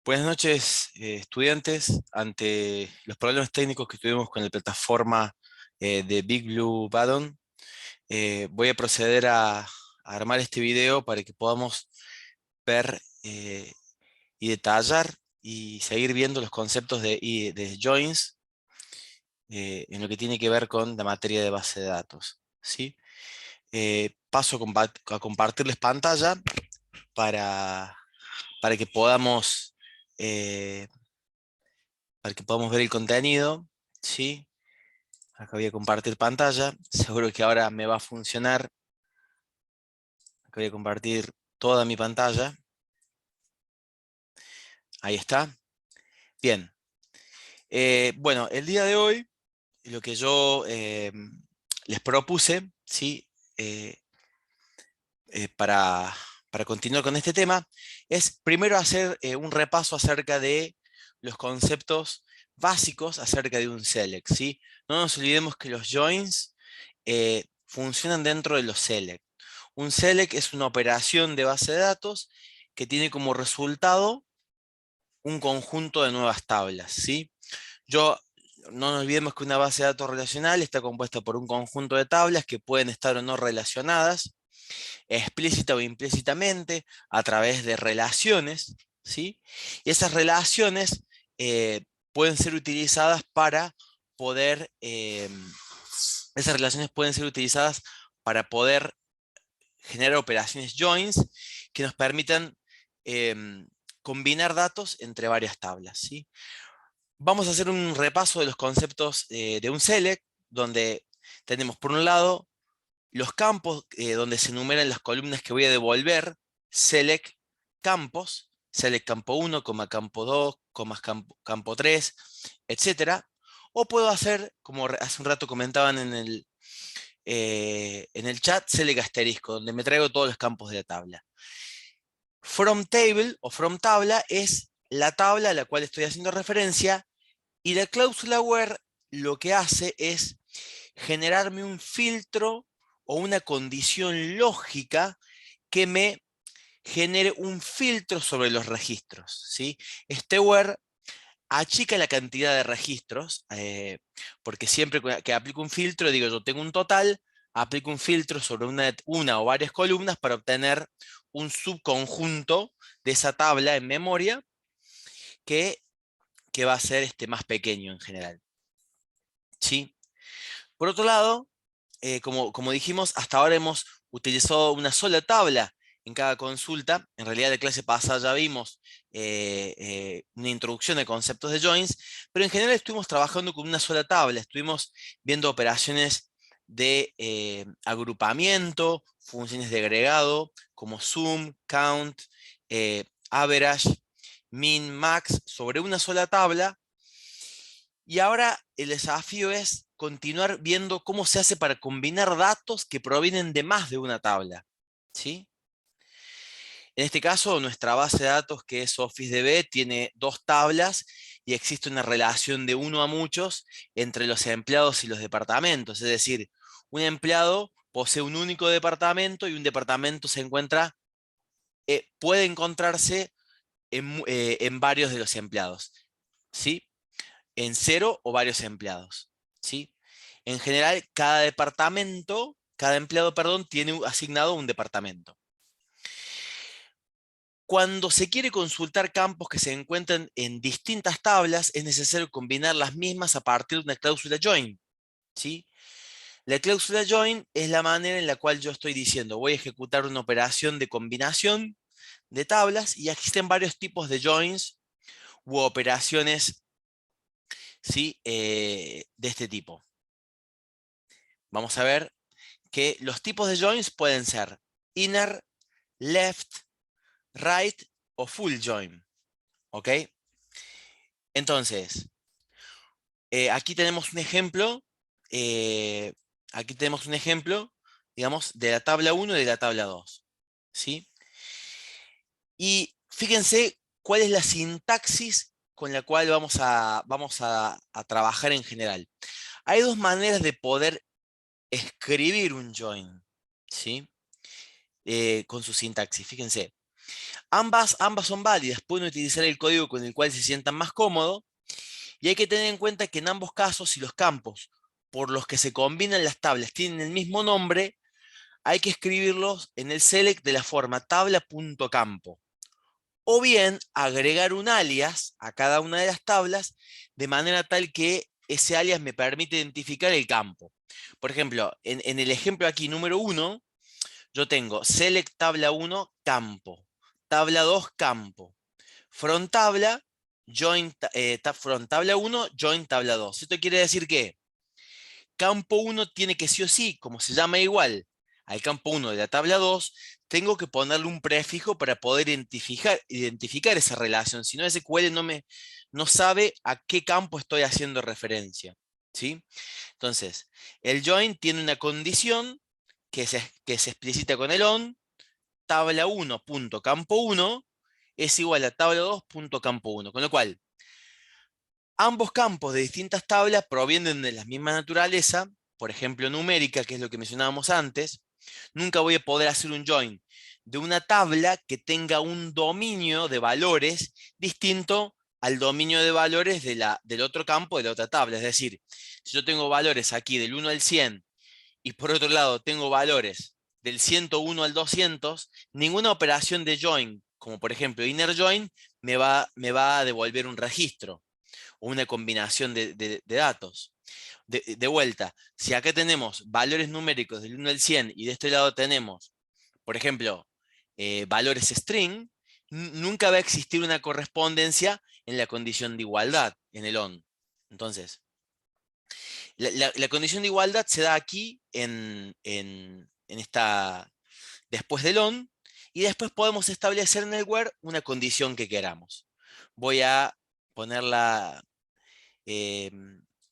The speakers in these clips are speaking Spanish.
Buenas noches, estudiantes. Ante los problemas técnicos que tuvimos con la plataforma de Big Blue Button, voy a proceder a armar este video para que podamos ver y detallar y seguir viendo los conceptos de joins en lo que tiene que ver con la materia de base de datos, ¿sí? Paso a compartirles pantalla para, para que podamos... eh, para que podamos ver el contenido, ¿sí? Acá voy a compartir pantalla, seguro que ahora me va a funcionar. Acá voy a compartir toda mi pantalla, ahí está. Bien, bueno, el día de hoy lo que yo les propuse, ¿sí? Eh, para continuar con este tema, es primero hacer un repaso acerca de los conceptos básicos acerca de un select, ¿sí? No nos olvidemos que los joins funcionan dentro de los select. Un select es una operación de base de datos que tiene como resultado un conjunto de nuevas tablas, ¿sí? Yo, no nos olvidemos que una base de datos relacional está compuesta por un conjunto de tablas que pueden estar o no relacionadas, explícita o implícitamente, a través de relaciones, ¿sí? Y esas relaciones pueden ser utilizadas para poder, esas relaciones pueden ser utilizadas para poder generar operaciones joins que nos permitan combinar datos entre varias tablas, ¿sí? Vamos a hacer un repaso de los conceptos de un select, donde tenemos por un lado los campos donde se enumeran las columnas que voy a devolver, select campos, select campo 1, campo 2, campo 3, etcétera. O puedo hacer, como hace un rato comentaban en el chat, select asterisco, donde me traigo todos los campos de la tabla. From table o from tabla es la tabla a la cual estoy haciendo referencia, y la cláusula where lo que hace es generarme un filtro o una condición lógica que me genere un filtro sobre los registros, ¿sí? Este where achica la cantidad de registros, porque siempre que aplico un filtro, digo, yo tengo un total, aplico un filtro sobre una o varias columnas para obtener un subconjunto de esa tabla en memoria que, que va a ser más pequeño en general, ¿sí? Por otro lado, como dijimos, hasta ahora hemos utilizado una sola tabla en cada consulta. En realidad, de clase pasada ya vimos una introducción de conceptos de joins, pero en general estuvimos trabajando con una sola tabla. Estuvimos viendo operaciones de agrupamiento, funciones de agregado, como sum, count, average, min, max, sobre una sola tabla. Y ahora el desafío es continuar viendo cómo se hace para combinar datos que provienen de más de una tabla, ¿sí? En este caso, nuestra base de datos, que es OfficeDB, tiene dos tablas y existe una relación de uno a muchos entre los empleados y los departamentos. Es decir, un empleado posee un único departamento y un departamento puede encontrarse en varios de los empleados, ¿sí? En cero o varios empleados, ¿sí? En general, cada empleado, perdón, tiene asignado un departamento. Cuando se quiere consultar campos que se encuentran en distintas tablas, es necesario combinar las mismas a partir de una cláusula join, ¿sí? La cláusula join es la manera en la cual yo estoy diciendo, voy a ejecutar una operación de combinación de tablas, y existen varios tipos de joins u operaciones, ¿sí? De este tipo. Vamos a ver que los tipos de joins pueden ser inner, left, right o full join, ¿ok? Entonces, aquí tenemos un ejemplo, eh, aquí tenemos un ejemplo, digamos, de la tabla 1 y de la tabla 2, ¿sí? Y fíjense cuál es la sintaxis con la cual vamos a trabajar en general. Hay dos maneras de poder escribir un join, ¿sí? Con su sintaxis, fíjense. Ambas son válidas, pueden utilizar el código con el cual se sientan más cómodos, y hay que tener en cuenta que en ambos casos, si los campos por los que se combinan las tablas tienen el mismo nombre, hay que escribirlos en el select de la forma tabla.campo. O bien agregar un alias a cada una de las tablas de manera tal que ese alias me permite identificar el campo. Por ejemplo, en el ejemplo aquí número 1, yo tengo select tabla 1 campo, tabla 2 campo, front tabla, front tabla 1, join tabla 2. Esto quiere decir que campo 1 tiene que sí o sí, como se llama igual al campo 1 de la tabla 2, tengo que ponerle un prefijo para poder identificar esa relación. Si no, SQL no sabe a qué campo estoy haciendo referencia. ¿Sí? Entonces, el join tiene una condición que se explicita con el on, tabla 1.campo 1 es igual a tabla 2.campo 1. Con lo cual, ambos campos de distintas tablas provienen de la misma naturaleza, por ejemplo numérica, que es lo que mencionábamos antes. Nunca voy a poder hacer un join de una tabla que tenga un dominio de valores distinto al dominio de valores del otro campo de la otra tabla. Es decir, si yo tengo valores aquí del 1 al 100 y por otro lado tengo valores del 101 al 200, ninguna operación de join, como por ejemplo inner join, me va a devolver un registro o una combinación de datos. De vuelta, si acá tenemos valores numéricos del 1 al 100 y de este lado tenemos, por ejemplo, valores string, nunca va a existir una correspondencia en la condición de igualdad, en el on. Entonces, la condición de igualdad se da aquí en esta, después del on, y después podemos establecer en el where una condición que queramos. Voy a ponerla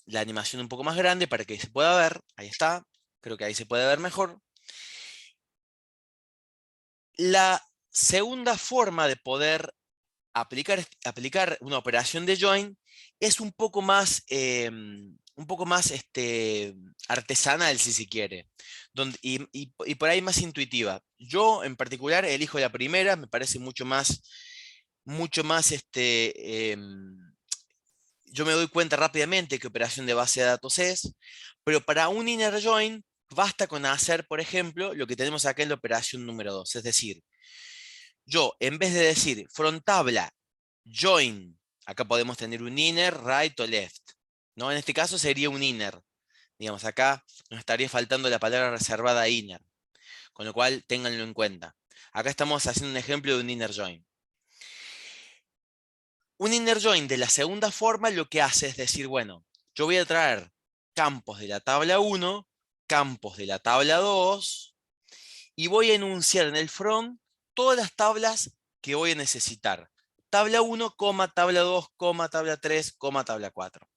la animación un poco más grande para que se pueda ver. Ahí está. Creo que ahí se puede ver mejor. La segunda forma de poder aplicar una operación de join es un poco más artesanal, si se quiere, y por ahí más intuitiva. Yo, en particular, elijo la primera, me parece mucho más. Yo me doy cuenta rápidamente qué operación de base de datos es, pero para un inner join basta con hacer, por ejemplo, lo que tenemos acá en la operación número 2. Es decir, yo en vez de decir front tabla join, acá podemos tener un inner, right o left. ¿No? En este caso sería un inner. Digamos, acá nos estaría faltando la palabra reservada inner, con lo cual ténganlo en cuenta. Acá estamos haciendo un ejemplo de un inner join. Un inner join de la segunda forma lo que hace es decir, bueno, yo voy a traer campos de la tabla 1, campos de la tabla 2, y voy a enunciar en el front todas las tablas que voy a necesitar. Tabla 1, tabla 2, tabla 3, tabla 4.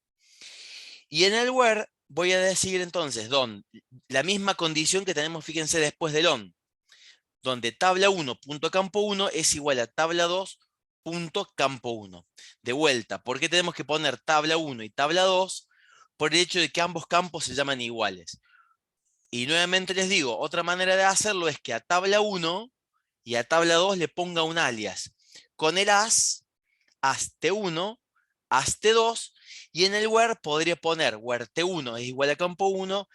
Y en el where voy a decir entonces, la misma condición que tenemos, fíjense, después del on, donde tabla 1.campo 1 es igual a tabla 2.campo 1. De vuelta, ¿por qué tenemos que poner tabla 1 y tabla 2? Por el hecho de que ambos campos se llaman iguales. Y nuevamente les digo, otra manera de hacerlo es que a tabla 1 y a tabla 2 le ponga un alias. Con el as T1, as T2, y en el where podría poner where T1 es igual a campo 1,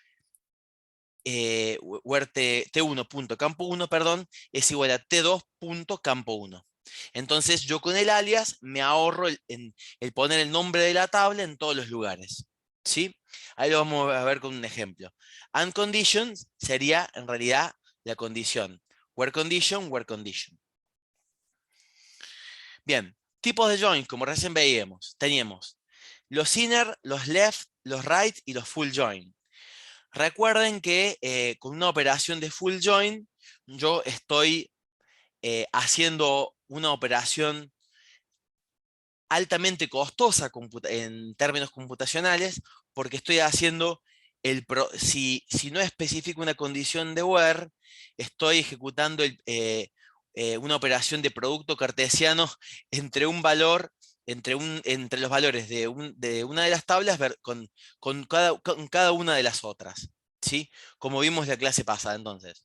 where T1.campo 1, perdón, es igual a T2.campo 1. Entonces yo con el alias me ahorro el poner el nombre de la tabla en todos los lugares. ¿Sí? Ahí lo vamos a ver con un ejemplo. And condition sería en realidad la condición. Where condition, where condition. Bien, tipos de join, como recién veíamos, teníamos los inner, los left, los right y los full join. Recuerden que con una operación de full join, yo estoy haciendo una operación altamente costosa en términos computacionales, porque estoy haciendo si no especifico una condición de where, estoy ejecutando una operación de producto cartesiano entre un valor, entre los valores de una de las tablas con cada una de las otras, ¿sí? Como vimos la clase pasada. Entonces,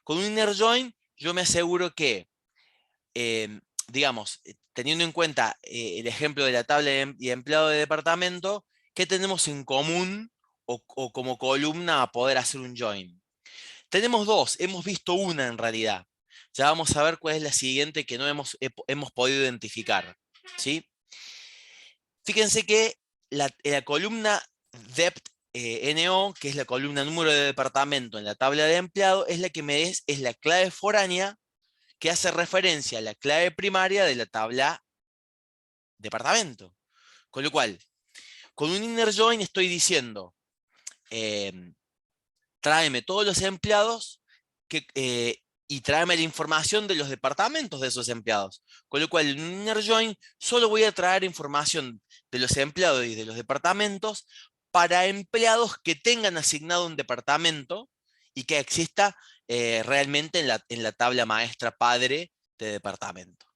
con un inner join, yo me aseguro que digamos, teniendo en cuenta el ejemplo de la tabla de empleado de departamento, ¿qué tenemos en común o como columna a poder hacer un join? Tenemos dos, hemos visto una en realidad. Ya vamos a ver cuál es la siguiente que no hemos podido identificar. ¿Sí? Fíjense que la columna dept NO, que es la columna número de departamento en la tabla de empleado, es la que es la clave foránea que hace referencia a la clave primaria de la tabla departamento. Con lo cual, con un inner join estoy diciendo, eh, tráeme todos los empleados y tráeme la información de los departamentos de esos empleados. Con lo cual, en un inner join solo voy a traer información de los empleados y de los departamentos para empleados que tengan asignado un departamento y que exista realmente en la tabla maestra padre de departamento.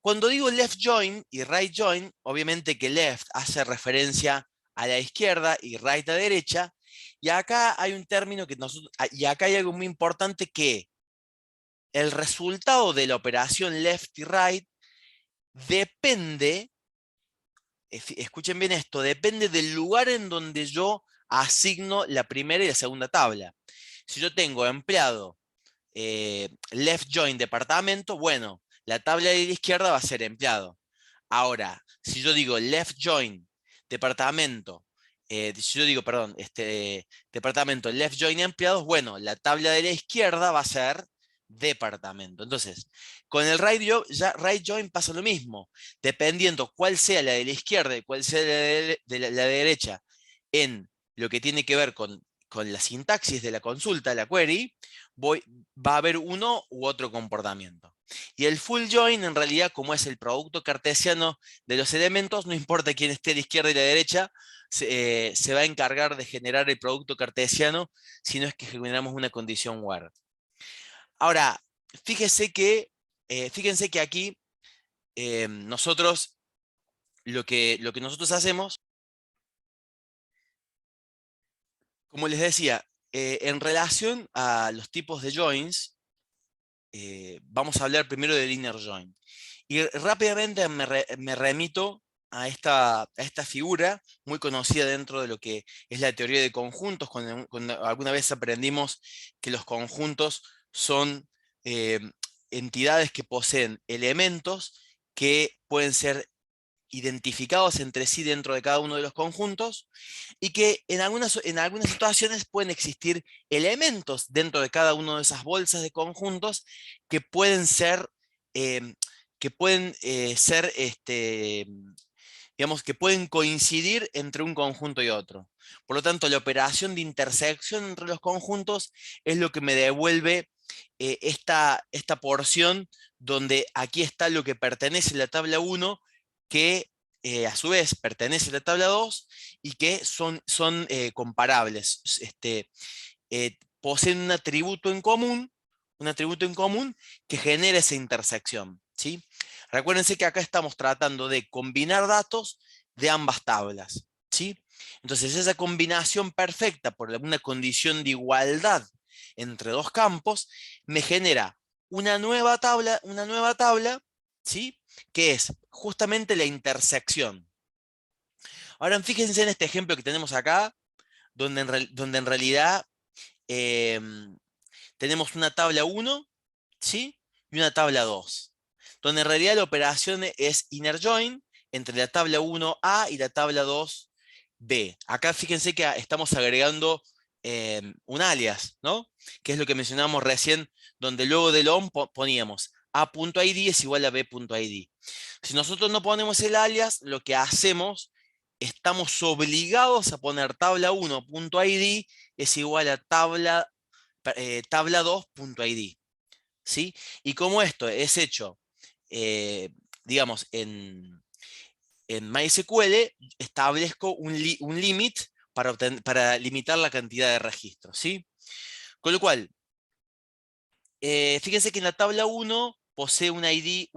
Cuando digo left join y right join, obviamente que left hace referencia a la izquierda y right a derecha, y acá hay un término y acá hay algo muy importante que el resultado de la operación left y right depende, escuchen bien esto, depende del lugar en donde yo asigno la primera y la segunda tabla. Si yo tengo empleado left join departamento, bueno, la tabla de la izquierda va a ser empleado. Ahora, si yo digo left join departamento, si yo digo, perdón, departamento left join empleados, bueno, la tabla de la izquierda va a ser departamento. Entonces, con el right join pasa lo mismo. Dependiendo cuál sea la de la izquierda y cuál sea la de derecha en lo que tiene que ver con la sintaxis de la consulta, la query, va a haber uno u otro comportamiento. Y el full join, en realidad, como es el producto cartesiano de los elementos, no importa quién esté a la izquierda y la derecha, se va a encargar de generar el producto cartesiano si no es que generamos una condición where. Ahora, fíjense que aquí nosotros, lo que nosotros hacemos, como les decía, en relación a los tipos de joins, vamos a hablar primero del inner join. Y rápidamente me remito a esta figura muy conocida dentro de lo que es la teoría de conjuntos, cuando alguna vez aprendimos que los conjuntos son eh, entidades que poseen elementos que pueden ser identificados entre sí dentro de cada uno de los conjuntos y que en algunas situaciones pueden existir elementos dentro de cada una de esas bolsas de conjuntos que pueden ser, em, digamos, que pueden coincidir entre un conjunto y otro. Por lo tanto, la operación de intersección entre los conjuntos es lo que me devuelve esta porción donde aquí está lo que pertenece a la tabla 1, que a su vez pertenece a la tabla 2 y que son comparables. Poseen un atributo en común que genera esa intersección. ¿Sí? Recuérdense que acá estamos tratando de combinar datos de ambas tablas. ¿Sí? Entonces esa combinación perfecta por una condición de igualdad entre dos campos me genera una nueva tabla, ¿sí? Que es justamente la intersección. Ahora fíjense en este ejemplo que tenemos acá, donde en realidad em, tenemos una tabla 1, ¿sí? Y una tabla 2, donde en realidad la operación es inner join entre la tabla 1A y la tabla 2B. Acá fíjense que estamos agregando un alias, ¿no? Que es lo que mencionábamos recién, donde luego del on poníamos a.id es igual a b.id. Si nosotros no ponemos el alias, lo que hacemos, estamos obligados a poner tabla 1.id es igual a tabla 2.id. ¿Sí? Y como esto es hecho, eh, digamos, en MySQL, establezco un limit para limitar la cantidad de registros. ¿Sí? Con lo cual, fíjense que en la tabla 1 posee un ID,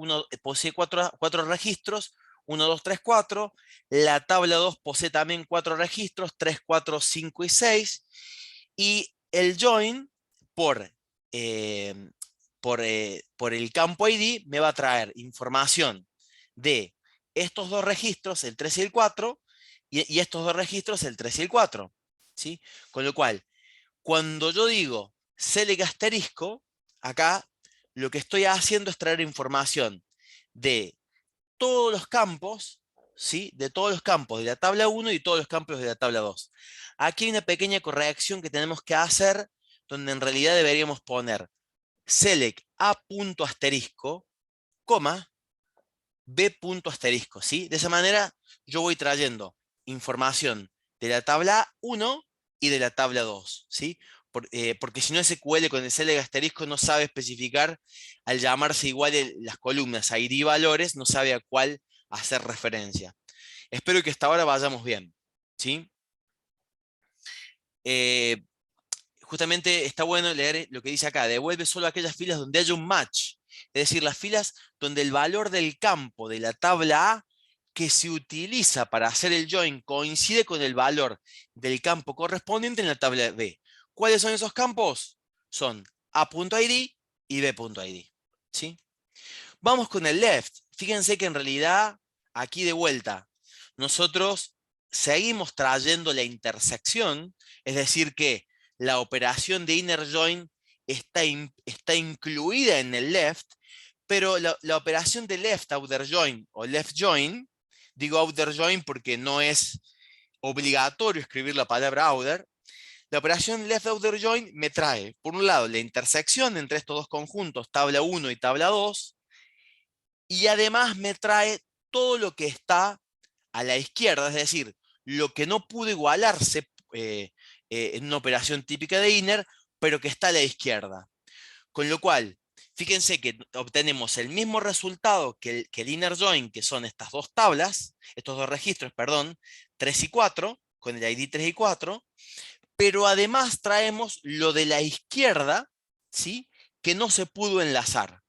posee cuatro registros, 1, 2, 3, 4. La tabla 2 posee también 4 registros, 3, 4, 5 y 6. Y el join por, eh, por el campo ID me va a traer información de estos dos registros, el 3 y el 4, y estos dos registros, el 3 y el 4. ¿Sí? Con lo cual, cuando yo digo select asterisco, acá lo que estoy haciendo es traer información de todos los campos, ¿sí? De todos los campos de la tabla 1 y todos los campos de la tabla 2. Aquí hay una pequeña corrección que tenemos que hacer, donde en realidad deberíamos poner select a punto asterisco, coma, b punto asterisco, ¿sí? De esa manera yo voy trayendo información de la tabla 1 y de la tabla 2, ¿sí? Porque si no SQL con el select asterisco no sabe especificar, al llamarse igual las columnas a ID valores, no sabe a cuál hacer referencia. Espero que hasta ahora vayamos bien, ¿sí? Justamente está bueno leer lo que dice acá, devuelve solo aquellas filas donde haya un match, es decir, las filas donde el valor del campo de la tabla A que se utiliza para hacer el join coincide con el valor del campo correspondiente en la tabla B. ¿Cuáles son esos campos? Son A.id y B.id. ¿Sí? Vamos con el left. Fíjense que en realidad, aquí de vuelta, nosotros seguimos trayendo la intersección, es decir que la operación de inner join está incluida en el left, pero la operación de left outer join o left join, digo outer join porque no es obligatorio escribir la palabra outer, la operación left outer join me trae, por un lado, la intersección entre estos dos conjuntos, tabla 1 y tabla 2, y además me trae todo lo que está a la izquierda, es decir, lo que no pudo igualarse en una operación típica de inner, pero que está a la izquierda. Con lo cual, fíjense que obtenemos el mismo resultado que el inner join, que son estas dos tablas, estos dos registros, perdón, 3 y 4, con el ID 3 y 4, pero además traemos lo de la izquierda, ¿sí? Que no se pudo enlazar.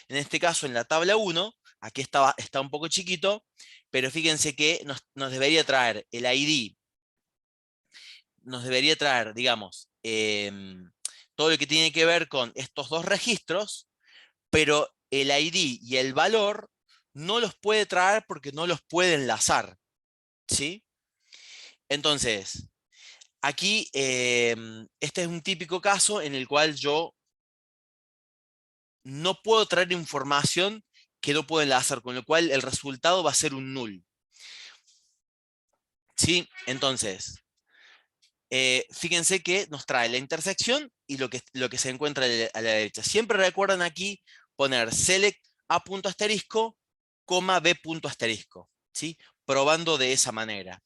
En este caso, en la tabla 1, aquí está un poco chiquito, pero fíjense que nos debería traer el ID, nos debería traer, digamos, todo lo que tiene que ver con estos dos registros, pero el ID y el valor no los puede traer porque no los puede enlazar, ¿sí? Entonces, aquí, este es un típico caso en el cual yo no puedo traer información que no puedo enlazar, con lo cual el resultado va a ser un null. ¿Sí? Entonces, fíjense que nos trae la intersección y lo que se encuentra a la derecha. Siempre recuerdan aquí poner select a punto asterisco, coma b punto asterisco, ¿sí? Probando de esa manera,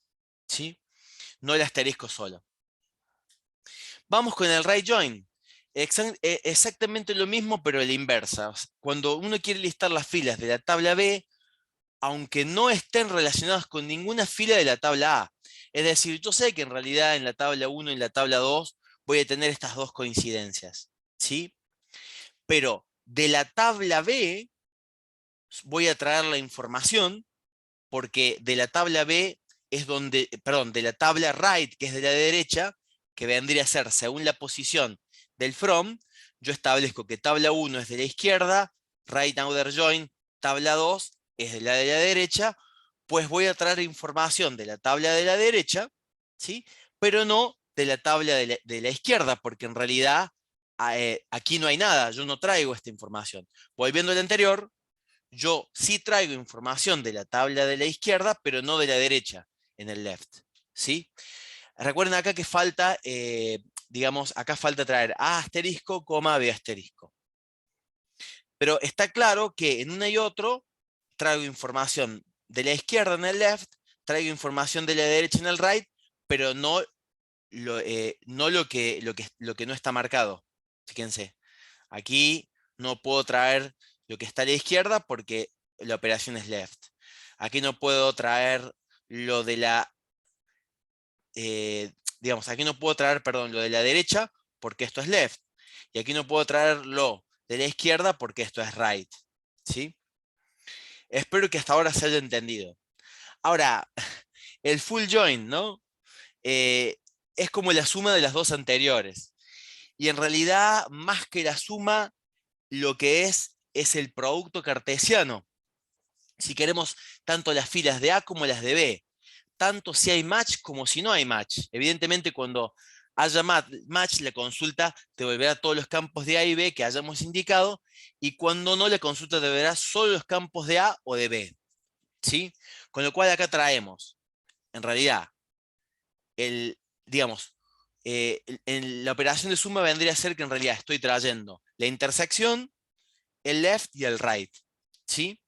¿sí? No el asterisco solo. Vamos con el right join. Exactamente lo mismo, pero a la inversa. Cuando uno quiere listar las filas de la tabla B, aunque no estén relacionadas con ninguna fila de la tabla A. Es decir, yo sé que en realidad en la tabla 1 y en la tabla 2 voy a tener estas dos coincidencias, ¿sí? Pero de la tabla B voy a traer la información porque de la tabla B es donde, perdón, de la tabla right, que es de la derecha, que vendría a ser según la posición del from, yo establezco que tabla 1 es de la izquierda, right outer join, tabla 2 es de la derecha, pues voy a traer información de la tabla de la derecha, ¿sí? Pero no de la tabla de la izquierda, porque en realidad aquí no hay nada, yo no traigo esta información. Volviendo al anterior, yo sí traigo información de la tabla de la izquierda, pero no de la derecha, en el left, ¿sí? Recuerden acá que falta, digamos, acá falta traer A asterisco, coma, B asterisco. Pero está claro que en uno y otro traigo información de la izquierda en el left, traigo información de la derecha en el right, pero no lo que no está marcado. Fíjense, aquí no puedo traer lo que está a la izquierda porque la operación es left. Aquí no puedo traer lo de la, digamos, aquí no puedo traer, perdón, lo de la derecha porque esto es left. Y aquí no puedo traer lo de la izquierda porque esto es right. ¿Sí? Espero que hasta ahora se haya entendido. Ahora, el full join, ¿no? Eh, es como la suma de las dos anteriores. Y en realidad, más que la suma, lo que es el producto cartesiano. Si queremos tanto las filas de A como las de B, tanto si hay match como si no hay match. Evidentemente, cuando haya match, la consulta devolverá todos los campos de A y B que hayamos indicado, y cuando no, la consulta devolverá solo los campos de A o de B. ¿Sí? Con lo cual acá traemos, en realidad, digamos, en la operación de suma vendría a ser que en realidad estoy trayendo la intersección, el left y el right. ¿Sí?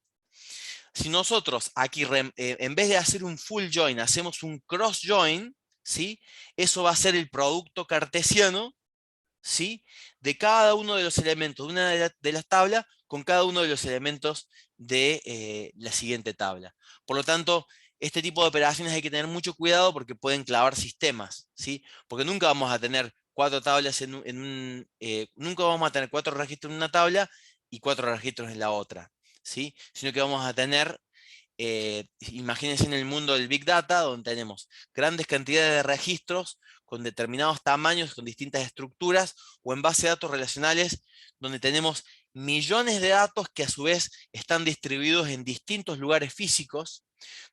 Si nosotros aquí, en vez de hacer un full join, hacemos un cross join, ¿sí? Eso va a ser el producto cartesiano, ¿sí? De cada uno de los elementos de una de las tablas con cada uno de los elementos de la siguiente tabla. Por lo tanto, este tipo de operaciones hay que tener mucho cuidado porque pueden clavar sistemas, ¿sí? Porque nunca vamos a tener cuatro tablas nunca vamos a tener cuatro registros en una tabla y cuatro registros en la otra, ¿sí? Sino que vamos a tener, imagínense en el mundo del Big Data, donde tenemos grandes cantidades de registros con determinados tamaños, con distintas estructuras, o en base de datos relacionales, donde tenemos millones de datos que a su vez están distribuidos en distintos lugares físicos,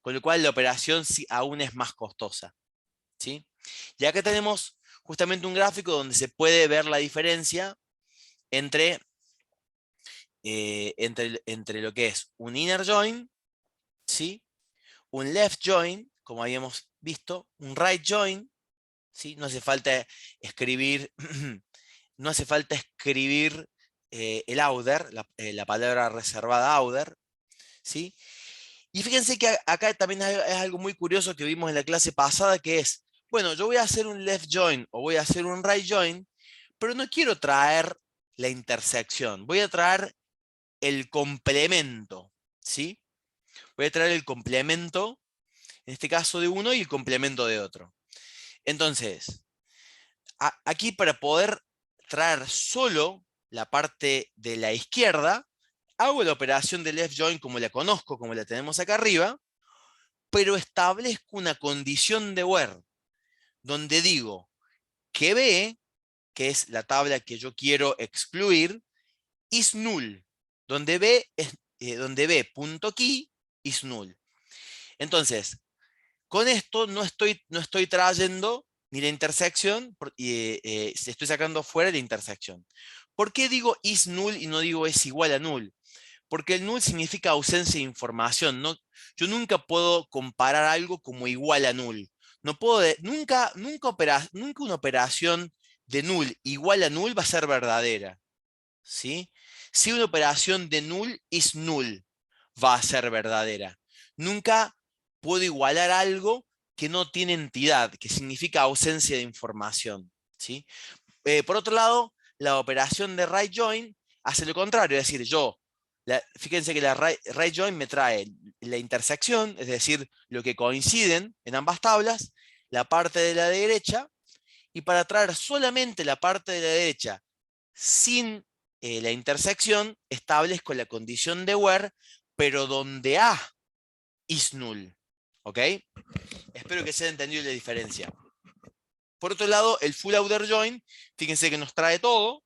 con lo cual la operación sí aún es más costosa, ¿sí? Y acá tenemos justamente un gráfico donde se puede ver la diferencia entre, entre lo que es un inner join, ¿sí? Un left join, como habíamos visto, un right join, ¿sí? No hace falta escribir, no hace falta escribir el outer, la palabra reservada outer, ¿sí? Y fíjense que acá también es algo muy curioso que vimos en la clase pasada, que es, bueno, yo voy a hacer un left join o voy a hacer un right join, pero no quiero traer la intersección, voy a traer el complemento, ¿sí? Voy a traer el complemento, en este caso de uno, y el complemento de otro. Entonces, aquí para poder traer solo la parte de la izquierda, hago la operación de left join como la conozco, como la tenemos acá arriba, pero establezco una condición de where, donde digo que B, que es la tabla que yo quiero excluir, is null, donde B, donde B.key is null. Entonces, con esto no estoy trayendo ni la intersección, estoy sacando fuera la intersección. ¿Por qué digo is null y no digo es igual a null? Porque el null significa ausencia de información. No, yo nunca puedo comparar algo como igual a null. No puedo nunca una operación de null igual a null va a ser verdadera, ¿sí? Si una operación de null is null va a ser verdadera. Nunca puedo igualar algo que no tiene entidad, que significa ausencia de información, ¿sí? Por otro lado, la operación de right join hace lo contrario, es decir, fíjense que la right join me trae la intersección, es decir, lo que coinciden en ambas tablas, la parte de la derecha, y para traer solamente la parte de la derecha sin la intersección, establezco la condición de where, pero donde A is null. ¿Ok? Espero que se haya entendido la diferencia. Por otro lado, el full outer join, fíjense que nos trae todo,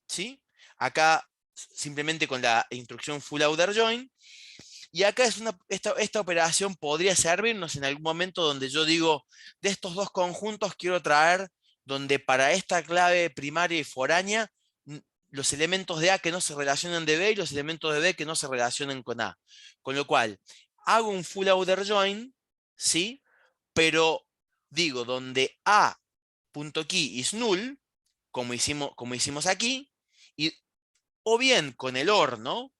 ¿sí? Acá simplemente con la instrucción full outer join. Y acá esta operación podría servirnos en algún momento donde yo digo, de estos dos conjuntos quiero traer donde para esta clave primaria y foránea, los elementos de A que no se relacionan de B y los elementos de B que no se relacionan con A. Con lo cual, hago un full outer join, ¿sí? Pero digo, donde A.key is null, como hicimos aquí, y, o bien con el OR, ¿no?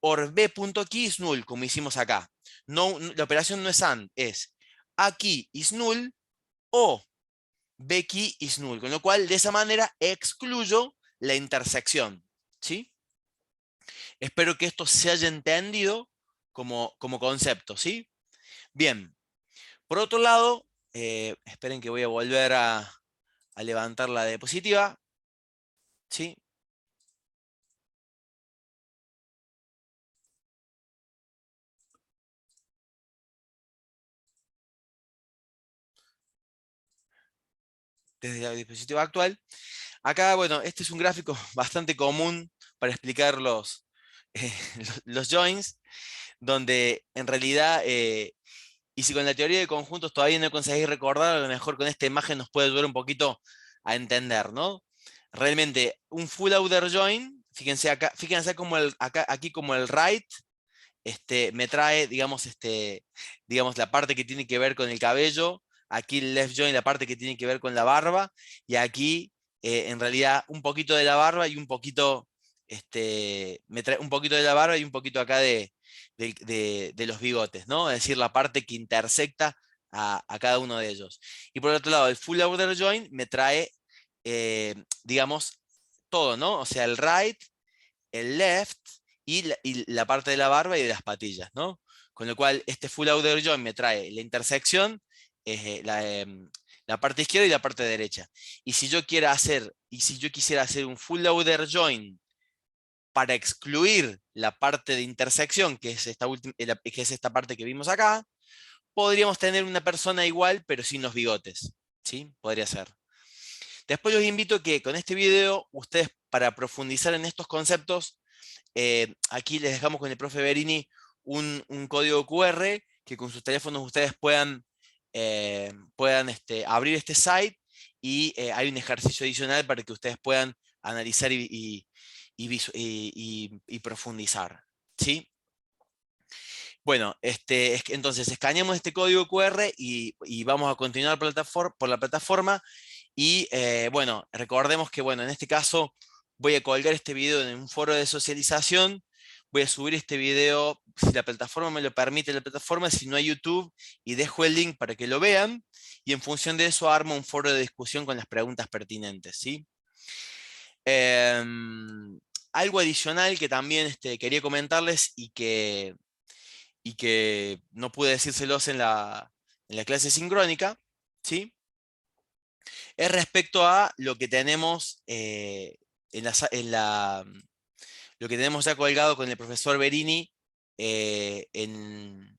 OR B.key is null, como hicimos acá. No, la operación no es AND, es A-key is null o B-key is null. Con lo cual, de esa manera, excluyo la intersección. ¿Sí? Espero que esto se haya entendido como concepto. ¿Sí? Bien. Por otro lado, esperen que voy a volver a levantar la diapositiva. ¿Sí? Desde la diapositiva actual. Acá, bueno, este es un gráfico bastante común para explicar los joins, donde en realidad, y si con la teoría de conjuntos todavía no conseguís recordar, a lo mejor con esta imagen nos puede ayudar un poquito a entender, ¿no? Realmente, un full outer join, fíjense acá, fíjense como aquí como el right, me trae, digamos, la parte que tiene que ver con el cabello, aquí el left join, la parte que tiene que ver con la barba, y aquí, en realidad, un poquito de la barba y un poquito, me trae un poquito de la barba y un poquito acá de los bigotes, ¿no? Es decir, la parte que intersecta a cada uno de ellos. Y por otro lado, el full outer join me trae, digamos, todo, ¿no? O sea, el right, el left y la parte de la barba y de las patillas, ¿no? Con lo cual, este full outer join me trae la intersección, la parte izquierda y la parte derecha. Y si yo quisiera hacer un full outer join para excluir la parte de intersección, que es esta parte que vimos acá, podríamos tener una persona igual, pero sin los bigotes, ¿sí? Podría ser. Después los invito a que con este video, ustedes para profundizar en estos conceptos, aquí les dejamos con el profe Berini un código QR que con sus teléfonos ustedes puedan abrir este site y hay un ejercicio adicional para que ustedes puedan analizar y profundizar. ¿Sí? Bueno, entonces escaneamos este código QR y vamos a continuar por la plataforma. Y bueno, recordemos que bueno, en este caso voy a colgar este video en un foro de socialización. Voy a subir este video, si la plataforma me lo permite, la plataforma, si no hay YouTube, y dejo el link para que lo vean. Y en función de eso armo un foro de discusión con las preguntas pertinentes, ¿sí? Algo adicional que también quería comentarles y que no pude decírselos en la clase sincrónica, ¿sí? Es respecto a lo que tenemos lo que tenemos ya colgado con el profesor Berini eh, en,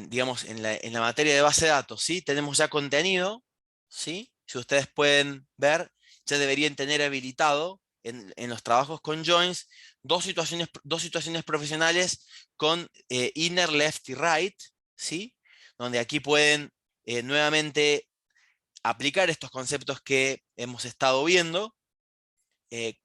digamos, en la materia de base de datos, ¿sí? Tenemos ya contenido, ¿sí? Si ustedes pueden ver, ya deberían tener habilitado en los trabajos con joins dos situaciones profesionales con inner, left y right, ¿sí? Donde aquí pueden nuevamente aplicar estos conceptos que hemos estado viendo,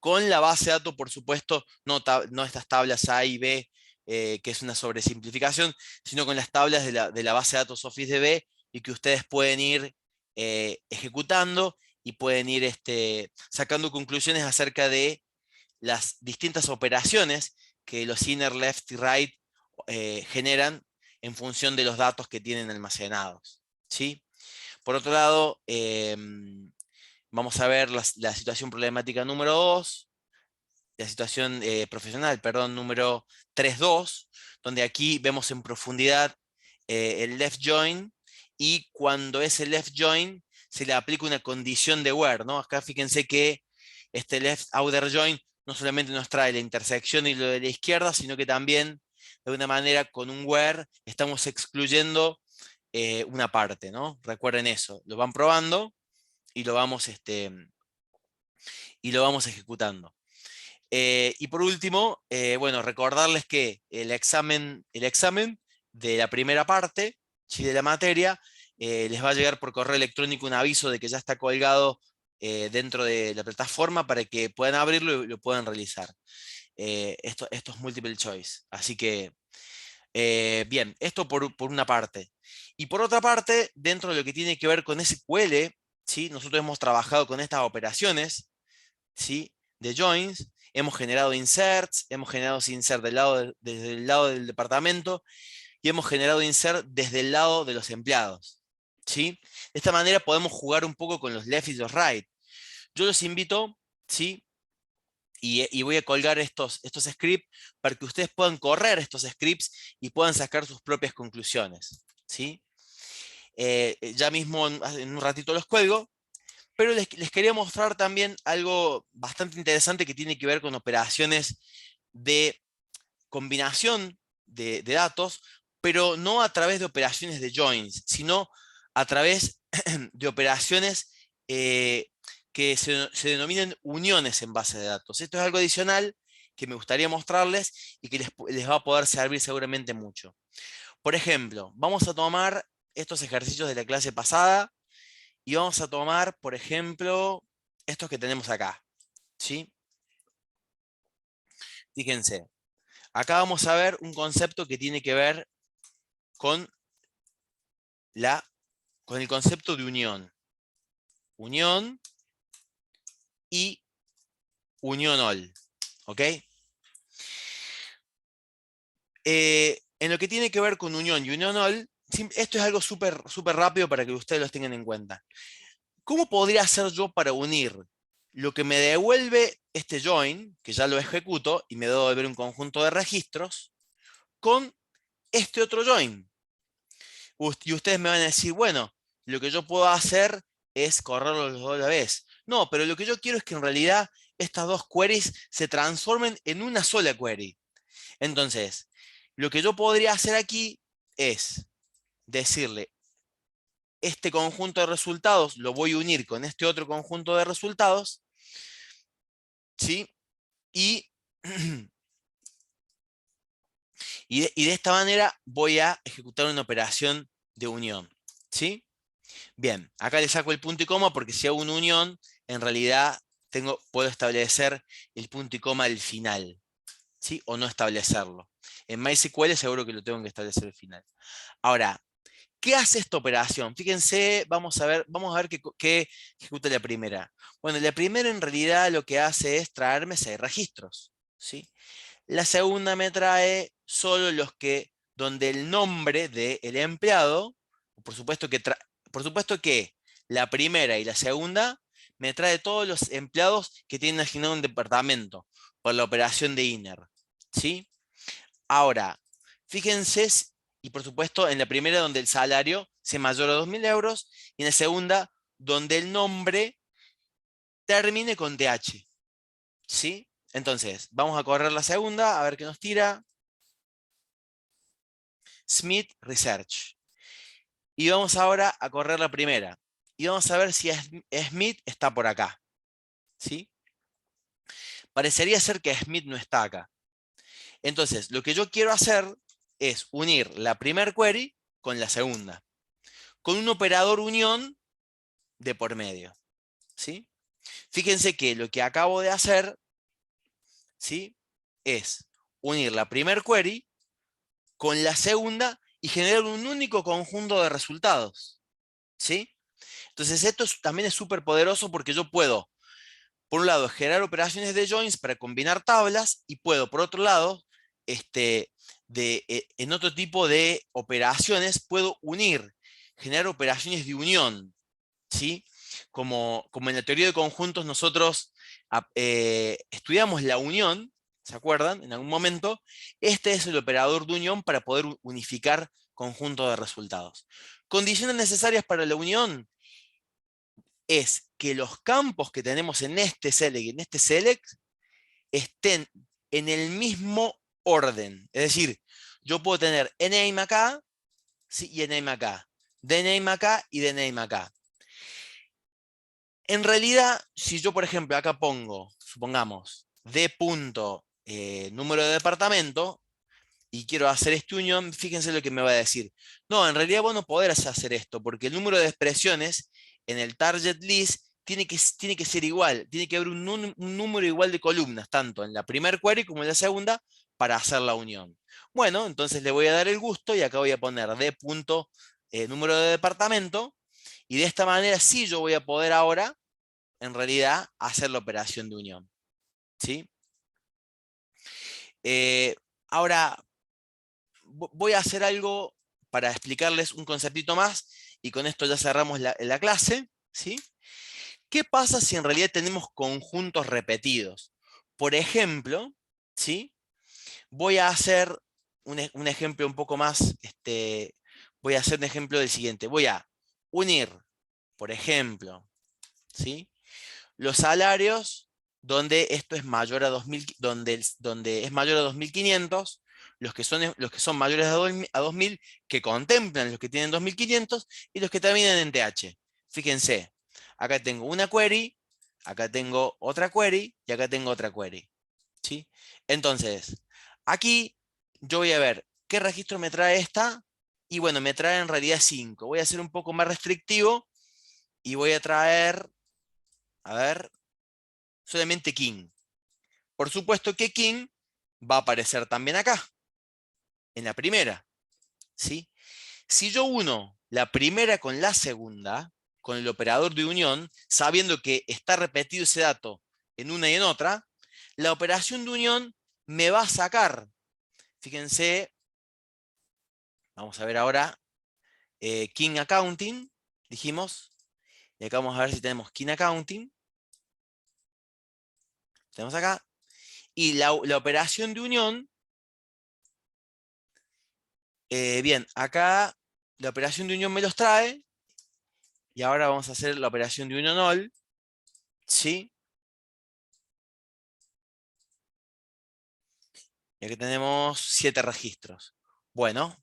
con la base de datos, por supuesto, no estas tablas A y B, que es una sobresimplificación, sino con las tablas de la base de datos Office DB y que ustedes pueden ir ejecutando y pueden ir sacando conclusiones acerca de las distintas operaciones que los inner, left y right generan en función de los datos que tienen almacenados, ¿sí? Por otro lado, vamos a ver la situación problemática número 2, la situación profesional, perdón, número 3.2, donde aquí vemos en profundidad el left join, y cuando es el left join se le aplica una condición de where, ¿no? Acá fíjense que este left outer join no solamente nos trae la intersección y lo de la izquierda, sino que también, de alguna manera, con un where estamos excluyendo una parte, ¿no? Recuerden eso, lo van probando y lo vamos ejecutando. Y por último, bueno, recordarles que el examen de la primera parte, ¿sí?, de la materia, les va a llegar por correo electrónico un aviso de que ya está colgado dentro de la plataforma para que puedan abrirlo y lo puedan realizar. Esto es multiple choice. Así que, bien, esto por una parte. Y por otra parte, dentro de lo que tiene que ver con SQL, ¿sí?, nosotros hemos trabajado con estas operaciones, ¿sí?, de joins, hemos generado inserts, hemos generado insert desde el lado del departamento y hemos generado insert desde el lado de los empleados, ¿sí? De esta manera podemos jugar un poco con los left y los right. Yo los invito, ¿sí?, y voy a colgar estos scripts para que ustedes puedan correr estos scripts y puedan sacar sus propias conclusiones, ¿sí? Ya mismo en un ratito los cuelgo. Pero les quería mostrar también algo bastante interesante que tiene que ver con operaciones de combinación de datos, pero no a través de operaciones de joins, sino a través de operaciones que se denominan uniones en base de datos. Esto es algo adicional que me gustaría mostrarles y que les va a poder servir seguramente mucho. Por ejemplo, vamos a tomar estos ejercicios de la clase pasada y vamos a tomar, por ejemplo, estos que tenemos acá, ¿sí? Fíjense, acá vamos a ver un concepto que tiene que ver con, con el concepto de unión. Unión y unión all, ¿ok? En lo que tiene que ver con unión y unión all, esto es algo súper rápido para que ustedes lo tengan en cuenta. ¿Cómo podría hacer yo para unir lo que me devuelve este join, que ya lo ejecuto, y me debe devolver un conjunto de registros, con este otro join? Y ustedes me van a decir, bueno, lo que yo puedo hacer es correrlo los dos a la vez. No, pero lo que yo quiero es que en realidad estas dos queries se transformen en una sola query. Entonces, lo que yo podría hacer aquí es decirle, este conjunto de resultados lo voy a unir con este otro conjunto de resultados, ¿sí? Y, y de esta manera voy a ejecutar una operación de unión, ¿sí? Bien, acá le saco el punto y coma porque si hago una unión, en realidad puedo establecer el punto y coma al final, ¿sí? O no establecerlo. En MySQL seguro que lo tengo que establecer al final. Ahora, ¿qué hace esta operación? Fíjense, vamos a ver qué ejecuta la primera. Bueno, la primera en realidad lo que hace es traerme 6 registros, ¿sí? La segunda me trae solo los que, donde el nombre del empleado, por supuesto que la primera y la segunda me trae todos los empleados que tienen asignado un departamento por la operación de inner, ¿sí? Ahora, fíjense, y por supuesto en la primera donde el salario sea mayor a 2.000 euros, y en la segunda donde el nombre termine con TH, ¿sí? Entonces, vamos a correr la segunda, a ver qué nos tira. Smith Research. Y vamos ahora a correr la primera. Y vamos a ver si Smith está por acá, ¿sí? Parecería ser que Smith no está acá. Entonces, lo que yo quiero hacer es unir la primera query con la segunda, con un operador unión de por medio, ¿sí? Fíjense que lo que acabo de hacer, ¿sí? Es unir la primera query con la segunda y generar un único conjunto de resultados, ¿sí? Entonces esto también es súper poderoso porque yo puedo, por un lado, generar operaciones de joins para combinar tablas y puedo, por otro lado, en otro tipo de operaciones, puedo unir, generar operaciones de unión, ¿sí? Como en la teoría de conjuntos nosotros estudiamos la unión, ¿se acuerdan? En algún momento, este es el operador de unión para poder unificar conjuntos de resultados. Condiciones necesarias para la unión es que los campos que tenemos en este select y en este select estén en el mismo orden. Es decir, yo puedo tener name acá, ¿sí? Y name acá, dname acá y dname acá. En realidad, si yo, por ejemplo, acá pongo, supongamos, d punto número de departamento, y quiero hacer esta unión, fíjense lo que me va a decir. No, en realidad vos no podrás hacer esto, porque el número de expresiones en el target list tiene que ser igual, tiene que haber un número igual de columnas, tanto en la primera query como en la segunda, para hacer la unión. Bueno, entonces le voy a dar el gusto y acá voy a poner d punto número de departamento, y de esta manera sí yo voy a poder ahora, en realidad, hacer la operación de unión. ¿Sí? Ahora, voy a hacer algo para explicarles un conceptito más y con esto ya cerramos la clase, ¿sí? ¿Qué pasa si en realidad tenemos conjuntos repetidos? Por ejemplo, ¿sí? Voy a hacer un ejemplo un poco más, voy a hacer un ejemplo del siguiente. Voy a unir, por ejemplo, ¿sí? Los salarios donde esto es mayor a 2000, donde es mayor a 2500, los que son mayores a 2000, que contemplan los que tienen 2500 y los que terminan en TH. Fíjense, acá tengo una query acá tengo otra query y acá tengo otra query. ¿Sí? Entonces, aquí yo voy a ver qué registro me trae esta. Y bueno, me trae en realidad 5. Voy a ser un poco más restrictivo y voy a traer, a ver, solamente King. Por supuesto que King va a aparecer también acá, en la primera. ¿Sí? Si yo uno la primera con la segunda, con el operador de unión, sabiendo que está repetido ese dato en una y en otra, la operación de unión me va a sacar, fíjense, vamos a ver ahora, King Accounting, dijimos, y acá vamos a ver si tenemos King Accounting, tenemos acá, y la operación de unión, bien, acá la operación de unión me los trae, y ahora vamos a hacer la operación de unión all, ¿sí? Y aquí tenemos 7 registros. Bueno,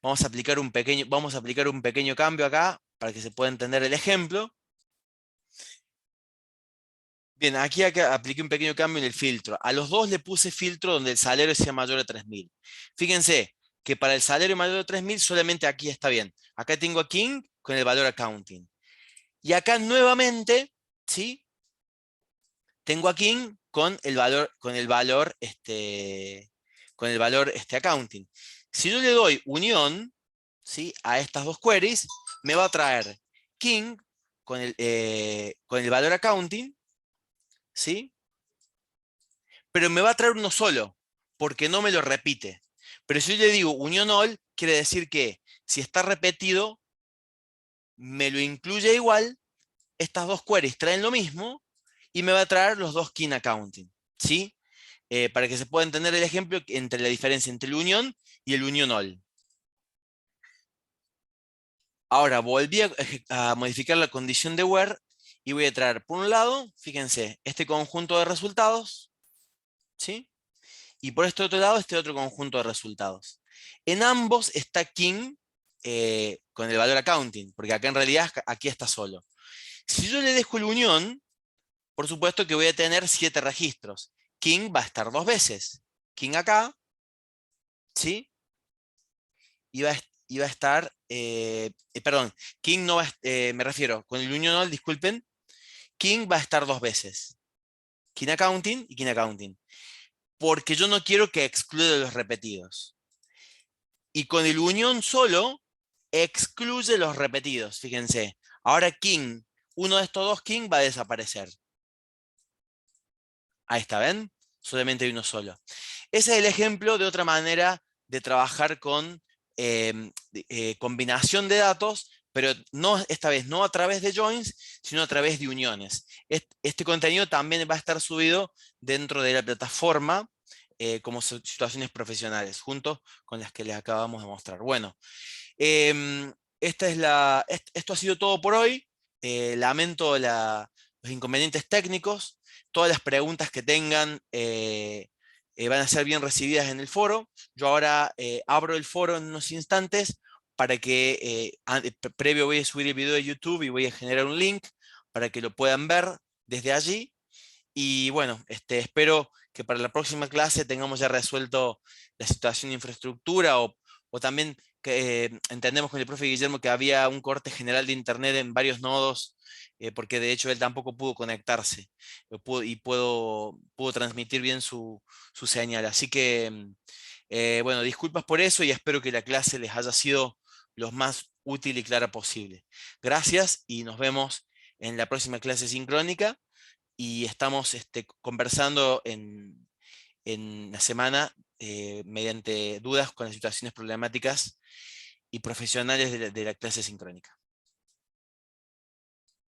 vamos a aplicar un pequeño cambio acá para que se pueda entender el ejemplo. Bien, acá apliqué un pequeño cambio en el filtro. A los dos le puse filtro donde el salario sea mayor a 3.000. Fíjense que para el salario mayor a 3.000 solamente aquí está bien. Acá tengo a King con el valor accounting. Y acá nuevamente, ¿sí? Tengo a King con el valor accounting. Si yo le doy unión, ¿sí? A estas dos queries, me va a traer King con el valor accounting, ¿sí? Pero me va a traer uno solo, porque no me lo repite. Pero si yo le digo unión all, quiere decir que si está repetido, me lo incluye igual, estas dos queries traen lo mismo, y me va a traer los dos King accounting, ¿sí? Para que se pueda entender el ejemplo entre la diferencia entre el unión y el unión all. Ahora volví a modificar la condición de where y voy a traer por un lado, fíjense, este conjunto de resultados, ¿sí? Y por este otro lado, este otro conjunto de resultados. En ambos está King con el valor accounting, porque acá en realidad aquí está solo. Si yo le dejo el unión, por supuesto que voy a tener 7 registros. King va a estar 2 veces. King acá, ¿sí? Y va a estar, perdón, King no va me refiero, con el union all, disculpen, King va a estar 2 veces. King Accounting y King Accounting. Porque yo no quiero que excluya los repetidos. Y con el unión solo, excluye los repetidos, fíjense. Ahora King, uno de estos dos King va a desaparecer. Ahí está, ¿ven? Solamente hay uno solo. Ese es el ejemplo de otra manera de trabajar con combinación de datos, pero no, esta vez no a través de joins, sino a través de uniones. Este contenido también va a estar subido dentro de la plataforma como situaciones profesionales, junto con las que les acabamos de mostrar. Bueno, esto ha sido todo por hoy. Lamento los inconvenientes técnicos. Todas las preguntas que tengan van a ser bien recibidas en el foro. Yo ahora abro el foro en unos instantes para que, previo voy a subir el video de YouTube y voy a generar un link para que lo puedan ver desde allí. Y bueno, espero que para la próxima clase tengamos ya resuelto la situación de infraestructura o también que entendemos con el profe Guillermo que había un corte general de internet en varios nodos, porque de hecho él tampoco pudo conectarse pudo transmitir bien su señal. Así que, bueno, disculpas por eso y espero que la clase les haya sido lo más útil y clara posible. Gracias y nos vemos en la próxima clase sincrónica y estamos conversando en la semana mediante dudas con las situaciones problemáticas y profesionales de la clase sincrónica.